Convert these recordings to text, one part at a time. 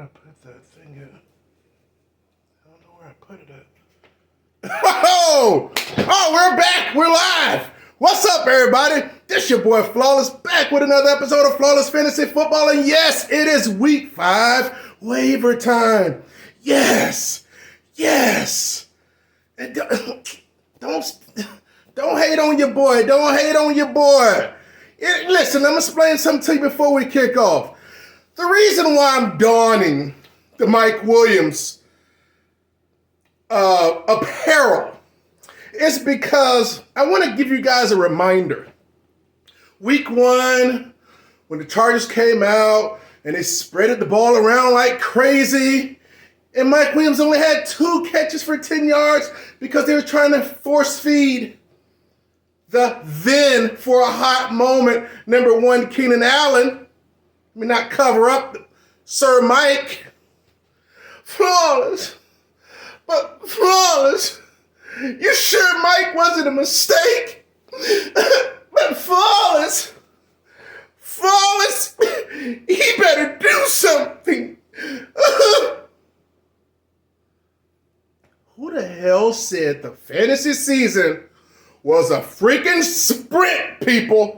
I put that thing at? I don't know where I put it at. Oh, we're back. We're live. What's up, everybody? This your boy Flawless back with another episode of Flawless Fantasy Football. And yes, it is week 5 waiver time. Yes. And don't hate on your boy. Don't hate on your boy. Listen, I'm going to explain something to you before we kick off. The reason why I'm donning the Mike Williams apparel is because I want to give you guys a reminder. Week 1, when the Chargers came out and they spreaded the ball around like crazy, and Mike Williams only had 2 catches for 10 yards because they were trying to force feed the then, for a hot moment, number 1 Keenan Allen. Let me not cover up Sir Mike. Flawless. But Flawless, you sure Mike wasn't a mistake? But Flawless, he better do something. Who the hell said the fantasy season was a freaking sprint, people?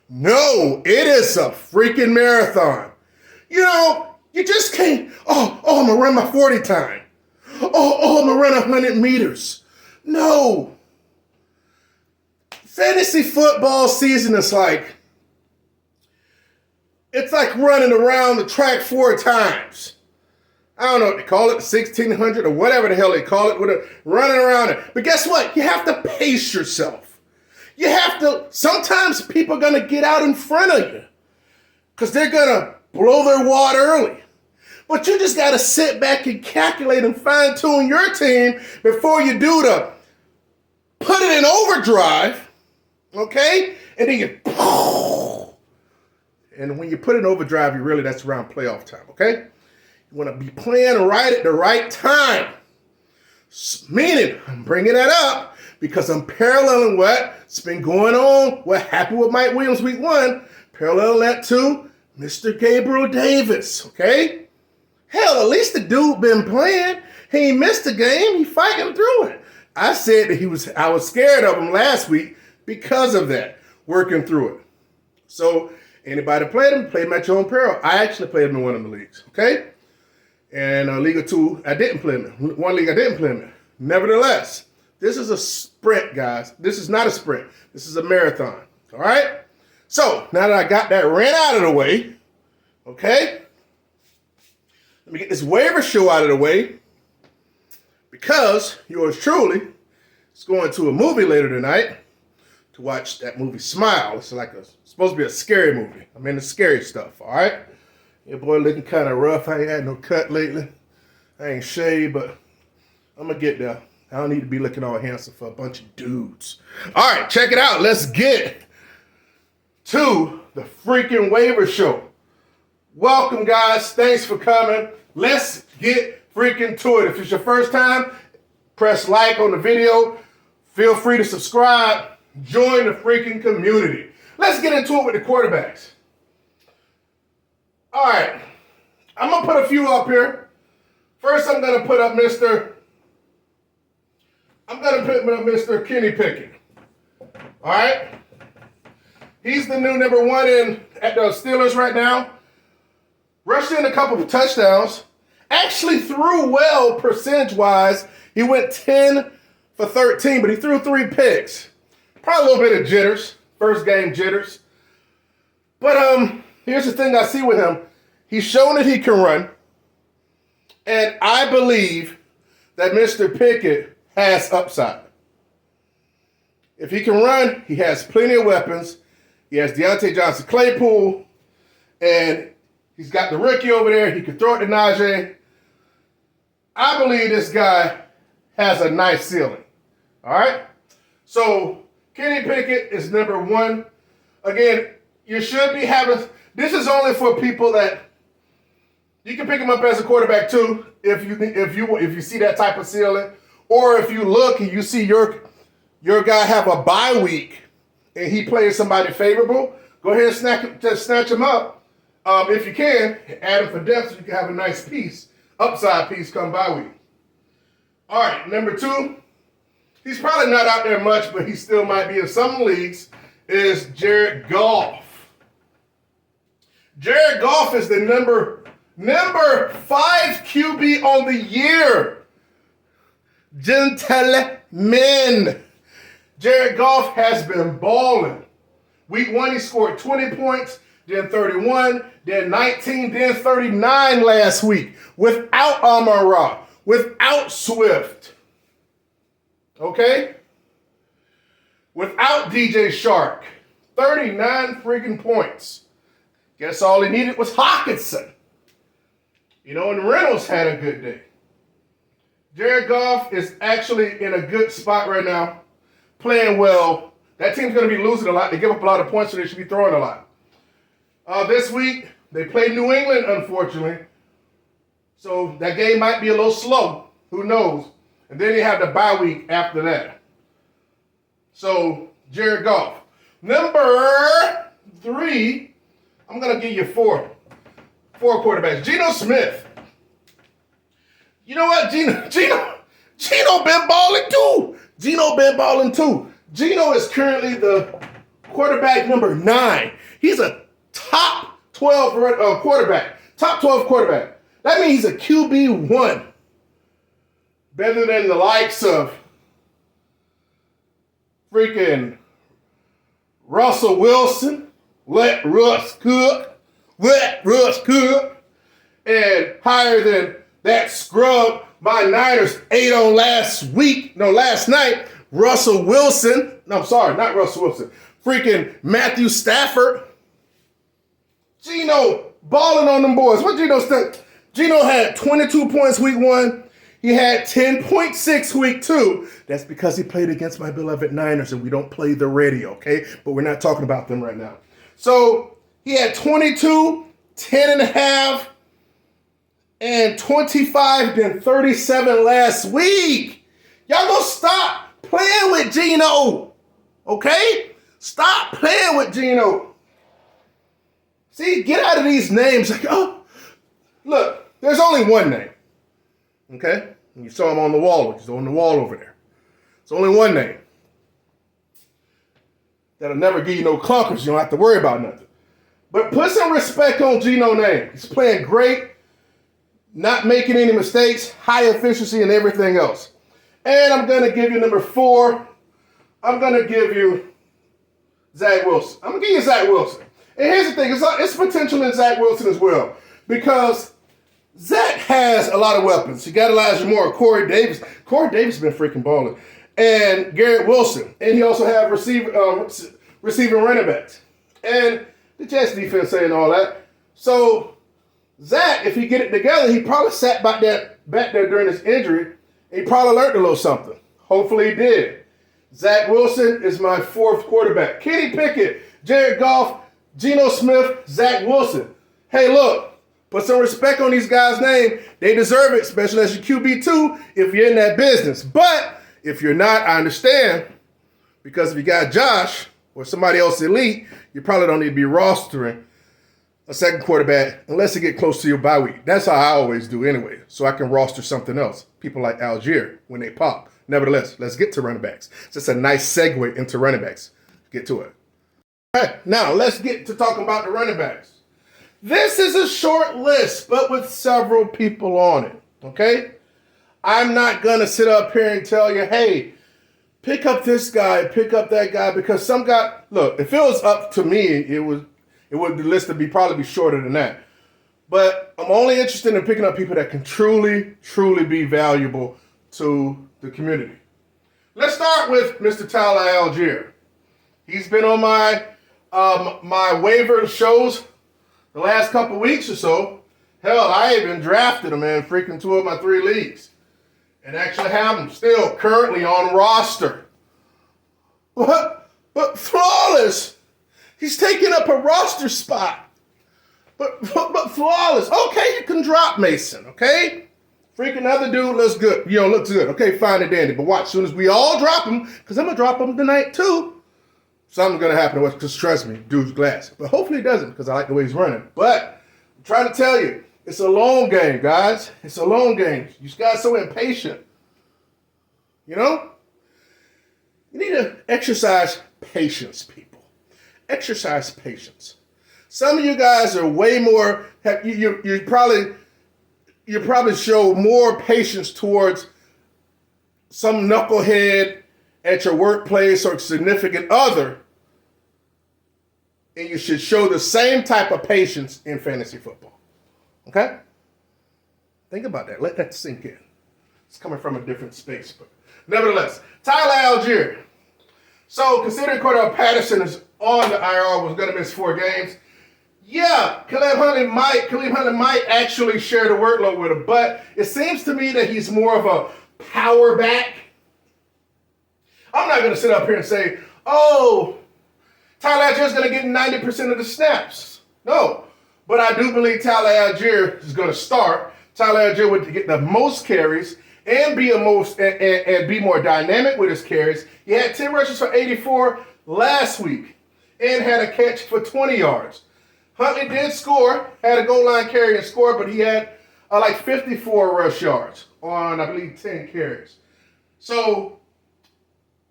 No, it is a freaking marathon. You know, you just can't, I'm going to run my 40 time. I'm going to run 100 meters. No. Fantasy football season is it's like running around the track 4 times. I don't know what they call it, 1600 or whatever the hell they call it, running around it. But guess what? You have to pace yourself. You have to, sometimes people are going to get out in front of you because they're going to blow their wad early. But you just got to sit back and calculate and fine tune your team before you do the put it in overdrive, okay? And then you, and when you put it in overdrive, that's around playoff time, okay? You want to be playing right at the right time. Meaning, I'm bringing that up because I'm paralleling what's been going on, what happened with Mike Williams week 1, parallel that to Mr. Gabriel Davis, okay? Hell, at least the dude been playing. He missed a game. He fighting through it. I said that I was scared of him last week because of that, working through it. So anybody played him, play him at your own peril. I actually played him in one of the leagues, okay? And League or 2, I didn't play him in. One league I didn't play him in. Nevertheless, this is a sprint, guys. This is not a sprint. This is a marathon, all right? So now that I got that rant out of the way, okay? Let me get this waiver show out of the way because yours truly is going to a movie later tonight to watch that movie Smile. It's supposed to be a scary movie. I'm into scary stuff, all right? Your boy looking kind of rough. I ain't had no cut lately. I ain't shaved, but I'm going to get there. I don't need to be looking all handsome for a bunch of dudes. All right, check it out. Let's get to the freaking waiver show. Welcome, guys. Thanks for coming. Let's get freaking to it. If it's your first time, press like on the video. Feel free to subscribe. Join the freaking community. Let's get into it with the quarterbacks. All right. I'm going to put a few up here. First, I'm going to put up Mr. Kenny Pickett. All right. He's the new number 1 at the Steelers right now. Rushed in a couple of touchdowns. Actually threw well percentage-wise. He went 10 for 13, but he threw 3 picks. Probably a little bit of jitters. First game jitters. But here's the thing I see with him. He's shown that he can run. And I believe that Mr. Pickett has upside. If he can run, he has plenty of weapons. He has Deontay Johnson-Claypool. And he's got the rookie over there. He can throw it to Najee. I believe this guy has a nice ceiling. All right? So, Kenny Pickett is number 1. Again, you should be having... This is only for people that... You can pick him up as a quarterback, too, if you see that type of ceiling. Or if you look and you see your guy have a bye week and he plays somebody favorable, go ahead and snatch him up. If you can, add him for depth so you can have a nice piece, upside piece come bye week. All right, number 2. He's probably not out there much, but he still might be in some leagues, is Jared Goff. Jared Goff is the number 5 QB on the year. Gentlemen. Jared Goff has been balling. Week 1, he scored 20 points, then 31, then 19, then 39 last week. Without Amon-Ra, without Swift. Okay? Without DJ Shark. 39 friggin' points. Guess all he needed was Hawkinson. And Reynolds had a good day. Jared Goff is actually in a good spot right now, playing well. That team's going to be losing a lot. They give up a lot of points, so they should be throwing a lot. This week, they played New England, unfortunately. So that game might be a little slow. Who knows? And then they have the bye week after that. So, Jared Goff. Number 3, I'm going to give you 4 quarterbacks. Gino Smith. You know what? Gino been balling too. Gino is currently the quarterback number 9. He's a top 12 quarterback. Top 12 quarterback. That means he's a QB1. Better than the likes of freaking Russell Wilson. Let Russ cook. And higher than that scrub my Niners ate on last night, Russell Wilson. No, I'm sorry, not Russell Wilson. Freaking Matthew Stafford. Gino balling on them boys. What Gino said? Gino had 22 points week 1. He had 10.6 week 2. That's because he played against my beloved Niners, and we don't play the radio, okay? But we're not talking about them right now. So he had 22, 10.5, and 25, then 37 last week. Y'all gonna stop playing with Gino, okay? Stop playing with Gino. See, get out of these names. Look, there's only one name, okay? And you saw him on the wall. He's on the wall over there. It's only one name. That'll never give you no clunkers. You don't have to worry about nothing. But put some respect on Gino's name. He's playing great, not making any mistakes, high efficiency and everything else. And I'm going to give you number 4. I'm going to give you Zach Wilson. I'm going to give you Zach Wilson. And here's the thing. It's potential in Zach Wilson as well. Because Zach has a lot of weapons. You got Elijah Moore, Corey Davis. Corey Davis has been freaking balling. And Garrett Wilson. And he also have receiving running backs. And the Jets defense saying all that. So Zach, if he get it together, he probably sat back there during his injury. He probably learned a little something. Hopefully he did. Zach Wilson is my 4th quarterback. Kenny Pickett, Jared Goff, Gino Smith, Zach Wilson. Hey, look. Put some respect on these guys' name. They deserve it, especially as your QB2 if you're in that business. But if you're not, I understand. Because if you got Josh or somebody else elite, you probably don't need to be rostering a second quarterback unless you get close to your bye week. That's how I always do anyway, so I can roster something else. People like Algier when they pop. Nevertheless, let's get to running backs. It's just a nice segue into running backs. Get to it. All right, now let's get to talking about the running backs. This is a short list, but with several people on it, okay? I'm not going to sit up here and tell you, hey, pick up this guy, pick up that guy, because some guy, look, if it was up to me, the list would probably be shorter than that. But I'm only interested in picking up people that can truly, truly be valuable to the community. Let's start with Mr. Tyler Algier. He's been on my waiver shows the last couple weeks or so. Hell, I even drafted him in freaking 2 of my 3 leagues. And actually have him still currently on roster. But flawless. He's taking up a roster spot. But flawless. Okay, you can drop Mason, okay? Freaking other dude looks good. Looks good. Okay, fine and dandy. But watch, as soon as we all drop him, because I'm going to drop him tonight too, something's going to happen. Because trust me, dude's glass. But hopefully it doesn't, because I like the way he's running. But trying to tell you, it's a long game, guys. It's a long game. You guys are so impatient. You know? You need to exercise patience, people. Exercise patience. Some of you guys are way more, you probably show more patience towards some knucklehead at your workplace or significant other, and you should show the same type of patience in fantasy football. Okay? Think about that. Let that sink in. It's coming from a different space, but nevertheless, Tyler Algier. So, considering Cordell Patterson is on the IR, was going to miss 4 games, yeah, Khalil Huntley might actually share the workload with him, but it seems to me that he's more of a power back. I'm not going to sit up here and say, oh, Tyler Algier is going to get 90% of the snaps. No, but I do believe Tyler Algier is going to start. Tyler Algier would get the most carries and be more dynamic with his carries. He had 10 rushes for 84 last week and had a catch for 20 yards. Huntley did score, had a goal line carry and score, but he had like 54 rush yards on, I believe, 10 carries. So,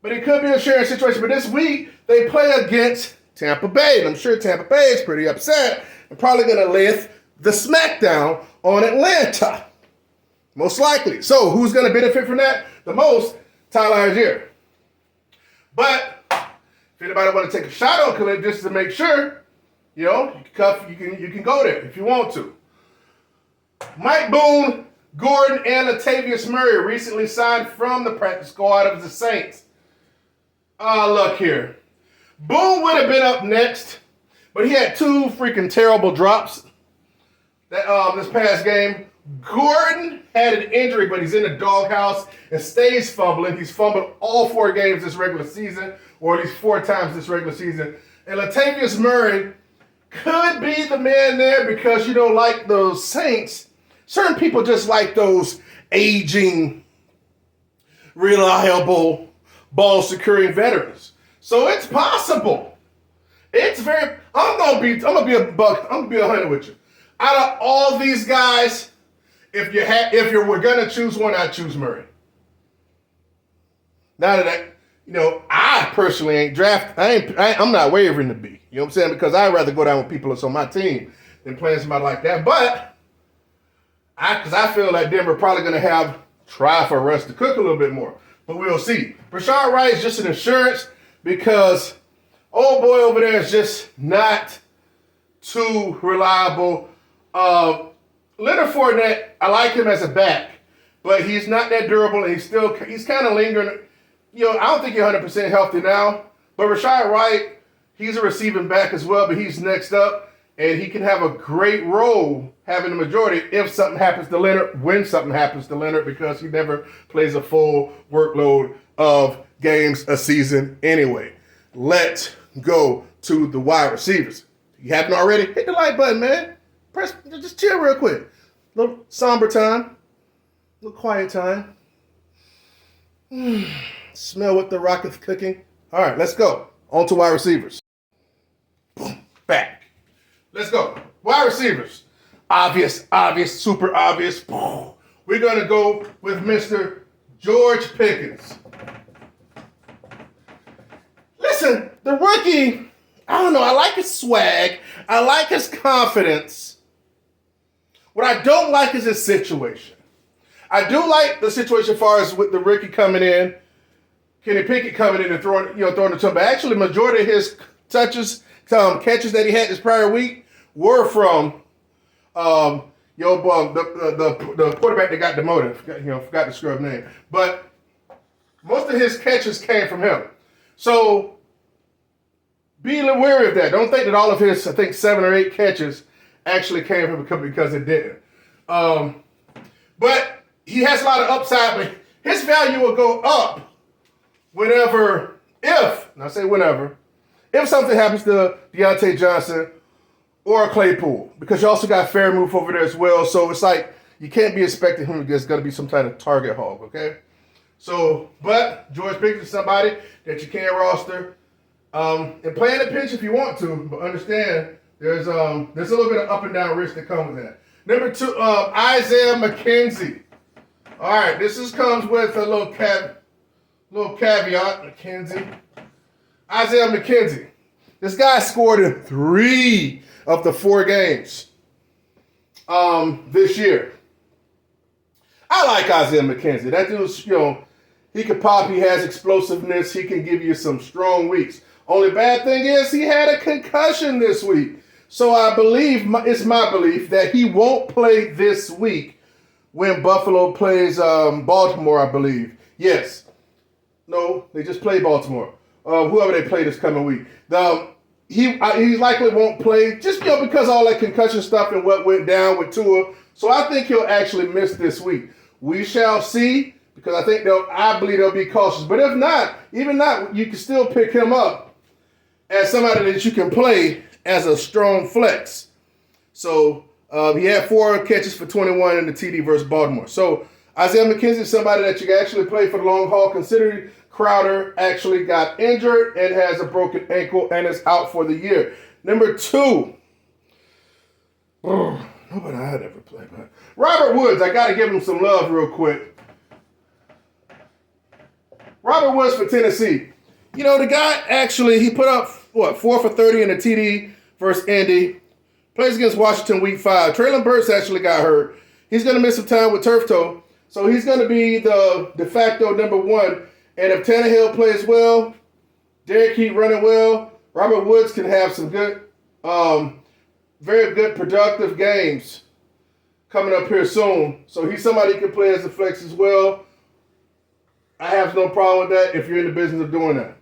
but it could be a sharing situation. But this week, they play against Tampa Bay. And I'm sure Tampa Bay is pretty upset and probably going to lift the smackdown on Atlanta. Most likely. So, who's going to benefit from that the most? Tyler Algier. But if anybody want to take a shot on Khalil just to make sure, you know, you can go there if you want to. Mike Boone, Gordon, and Latavius Murray recently signed from the practice squad of the Saints. Look here. Boone would have been up next, but he had 2 freaking terrible drops this past game. Gordon had an injury, but he's in the doghouse and stays fumbling. He's fumbled all 4 games this regular season, or at least 4 times this regular season. And Latavius Murray could be the man there because, you know, like those Saints, certain people just like those aging, reliable, ball-securing veterans. So it's possible. It's very. I'm gonna be 100 with you. Out of all these guys, if you were gonna choose one, I'd choose Murray. Now that I personally ain't drafted. I'm not wavering to be. You know what I'm saying? Because I'd rather go down with people that's on my team than playing somebody like that. But because I feel like Denver probably gonna try for Russ to cook a little bit more. But we'll see. Rashad Wright is just an insurance because old boy over there is just not too reliable. Leonard Fournette, I like him as a back, but he's not that durable, and he's kind of lingering. You know, I don't think he's 100% healthy now. But Rashad Wright, he's a receiving back as well, but he's next up, and he can have a great role having the majority if something happens to Leonard, when something happens to Leonard, because he never plays a full workload of games a season anyway. Let's go to the wide receivers. If you haven't already, hit the like button, man. Just chill real quick. A little somber time. A little quiet time. Smell what the rocket's cooking. All right, let's go. On to wide receivers. Boom, back. Let's go. Wide receivers. Obvious, super obvious. We're going to go with Mr. George Pickens. Listen, the rookie, I don't know, I like his swag. I like his confidence. What I don't like is his situation. I do like the situation as far as with the rookie coming in, Kenny Pickett coming in and throwing the to him. But actually, majority of his catches that he had this prior week were from the quarterback that got demoted. Forgot the scrub name. But most of his catches came from him. So be a little wary of that. Don't think that all of his, 7 or 8 catches actually came from him because it didn't. But he has a lot of upside, but his value will go up if something happens to Deontay Johnson or Claypool, because you also got Fairmouth over there as well. So it's like you can't be expecting him to going to be some kind of target hog, okay? So, but George Pickens is somebody that you can roster and play in the pinch if you want to, but understand There's a little bit of up and down risk that comes with that. Number 2, Isaiah Mckenzie. All right, comes with a little caveat. Mckenzie. Isaiah Mckenzie. This guy scored in 3 of the 4 games this year. I like Isaiah Mckenzie. That dude's, he can pop. He has explosiveness. He can give you some strong weeks. Only bad thing is he had a concussion this week. So I believe, it's my belief, that he won't play this week when Buffalo plays Baltimore, I believe. Yes. No, they just played Baltimore. Whoever they play this coming week. He likely won't play just because of all that concussion stuff and what went down with Tua. So I think he'll actually miss this week. We shall see, because I believe they'll be cautious. But if not, even not, you can still pick him up as somebody that you can play as a strong flex. So he had 4 catches for 21 in the TD versus Baltimore. So Isaiah Mckenzie is somebody that you can actually play for the long haul, considering Crowder actually got injured and has a broken ankle and is out for the year. Number 2. Nobody I'd ever play, but Robert Woods. I got to give him some love real quick. Robert Woods for Tennessee. The guy actually, he put up, 4 for 30 in the TD versus Indy. Plays against Washington week 5. Traylon Burks actually got hurt. He's going to miss some time with turf toe. So he's going to be the de facto number 1. And if Tannehill plays well, Derek keep running well, Robert Woods can have some good, very good productive games coming up here soon. So he's somebody who can play as a flex as well. I have no problem with that if you're in the business of doing that.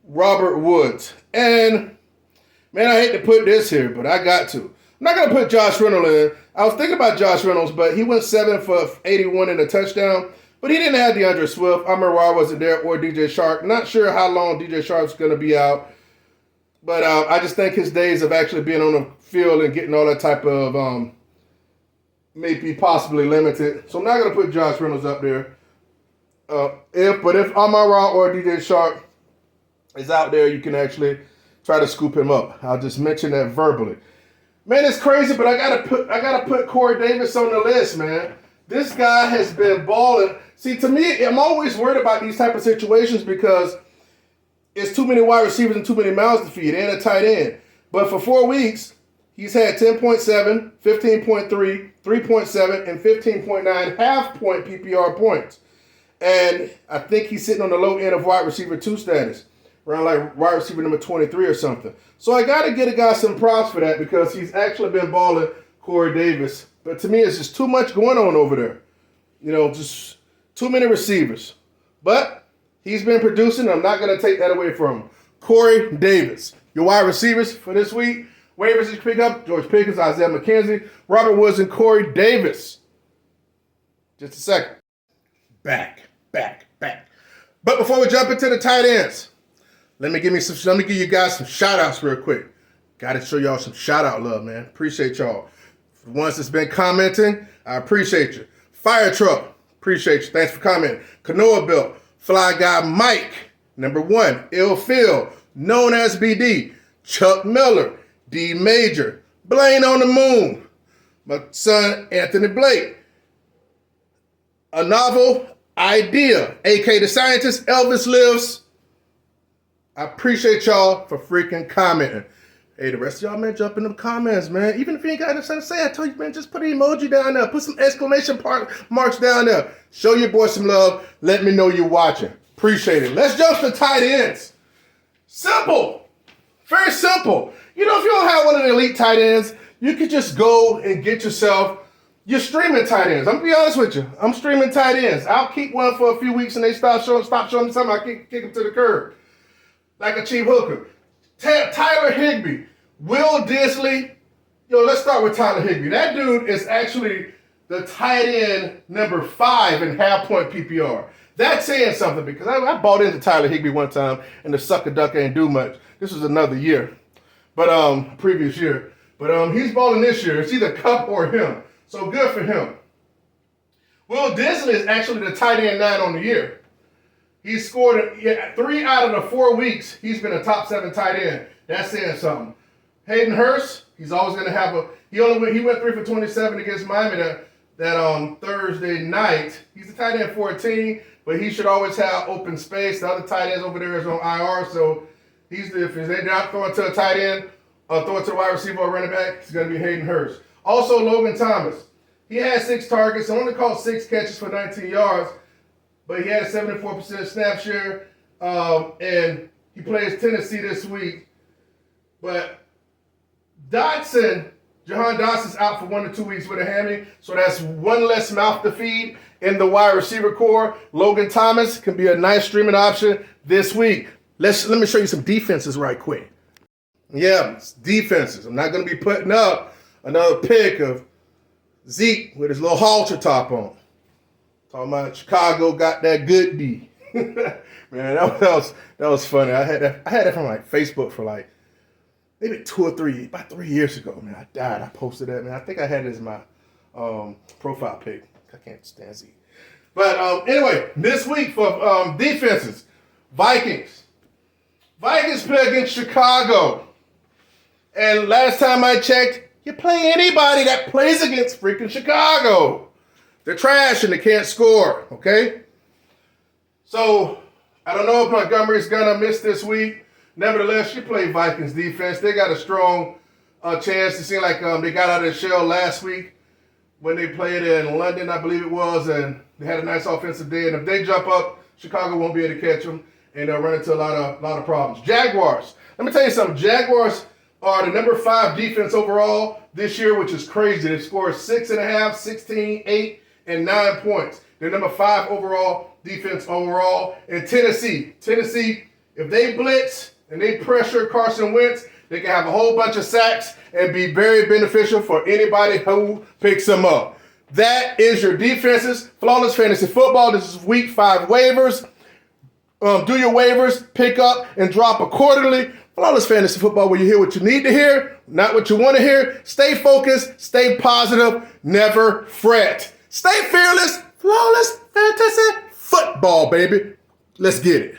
Robert Woods. And, man, I hate to put this here, but I got to. I'm not going to put Josh Reynolds in. I was thinking about Josh Reynolds, but he went 7 for 81 in a touchdown. But he didn't have DeAndre Swift. Amon-Ra wasn't there, or DJ Shark. Not sure how long DJ Shark's going to be out. But I just think his days of actually being on the field and getting all that type of may be possibly limited. So I'm not going to put Josh Reynolds up there. If Amon-Ra or DJ Shark is out there, you can actually try to scoop him up. I'll just mention that verbally. Man, it's crazy, but I gotta put Corey Davis on the list, man. This guy has been balling. See, to me, I'm always worried about these type of situations because it's too many wide receivers and too many mouths to feed and a tight end. But for 4 weeks, he's had 10.7, 15.3, 3.7, and 15.9 half-point PPR points. And I think he's sitting on the low end of wide receiver 2 status, around like wide receiver number 23 or something. So I got to get a guy some props for that because he's actually been balling, Corey Davis. But to me, it's just too much going on over there. Just too many receivers. But he's been producing. I'm not going to take that away from him. Corey Davis. Your wide receivers for this week. Waivers you can pick up. George Pickens, Isaiah Mckenzie, Robert Woods, and Corey Davis. Just a second. Back. But before we jump into the tight ends, let me give you guys some shout outs real quick. Got to show y'all some shout out love, man. Appreciate y'all. For the ones that's been commenting, I appreciate you. Fire Truck, appreciate you. Thanks for commenting. Canoa Bill, Fly Guy Mike, number 1, Ill Phil, known as BD, Chuck Miller, D Major, Blaine on the Moon, my son Anthony Blake, a novel idea, a.k.a. the scientist Elvis Lives. I appreciate y'all for freaking commenting. Hey, the rest of y'all, man, jump in the comments, man. Even if you ain't got nothing to say, I told you, man, just put an emoji down there. Put some exclamation marks down there. Show your boy some love. Let me know you're watching. Appreciate it. Let's jump to tight ends. Simple. Very simple. If you don't have one of the elite tight ends, you could just go and get yourself your streaming tight ends. I'm going to be honest with you. I'm streaming tight ends. I'll keep one for a few weeks and they stop showing me something. I kick them to the curb. Like a cheap hooker. Tyler Higby. Will Disley. Let's start with Tyler Higby. That dude is actually the tight end number 5 in half-point PPR. That's saying something because I bought into Tyler Higby one time and the sucker duck ain't do much. This was another year. But previous year. But he's balling this year. It's either Cup or him. So good for him. Will Disley is actually the tight end 9 on the year. He's scored 3 out of the 4 weeks. He's been a top 7 tight end. That's saying something. Hayden Hurst, he's always going to have he went 3 for 27 against Miami that Thursday night. He's a tight end 14, but he should always have open space. The other tight ends over there is on IR, so if they're not throwing to a tight end, throw it to a wide receiver or running back, it's going to be Hayden Hurst. Also, Logan Thomas. He had 6 targets, only caught 6 catches for 19 yards, but he had a 74% snap share, and he plays Tennessee this week. But Jahan Dotson's out for 1 to 2 weeks with a hammy, so that's one less mouth to feed in the wide receiver core. Logan Thomas can be a nice streaming option this week. Let me show you some defenses right quick. Yeah, it's defenses. I'm not going to be putting up another pick of Zeke with his little halter top on. Talking about Chicago got that good D. Man, that was funny. I had that from like Facebook for like maybe about 3 years ago. Man, I died. I posted that. Man, I think I had it as my profile pic. I can't stand Zeke. But anyway, this week for defenses, Vikings play against Chicago. And last time I checked, you play anybody that plays against freaking Chicago. They're trash and they can't score, okay? So, I don't know if Montgomery's going to miss this week. Nevertheless, you play Vikings defense. They got a strong chance. It seemed like they got out of the shell last week when they played in London, I believe it was, and they had a nice offensive day. And if they jump up, Chicago won't be able to catch them, and they'll run into a lot of problems. Jaguars. Let me tell you something. Jaguars are the number 5 defense overall this year, which is crazy. They scored 6.5, 16, 8, and 9 points. They're number 5 overall defense overall. And Tennessee, if they blitz and they pressure Carson Wentz, they can have a whole bunch of sacks and be very beneficial for anybody who picks them up. That is your defenses. Flawless Fantasy Football. This is week 5 waivers. Do your waivers, pick up, and drop accordingly. Flawless Fantasy Football, where you hear what you need to hear, not what you want to hear. Stay focused, stay positive, never fret. Stay fearless. Flawless Fantasy Football, baby. Let's get it.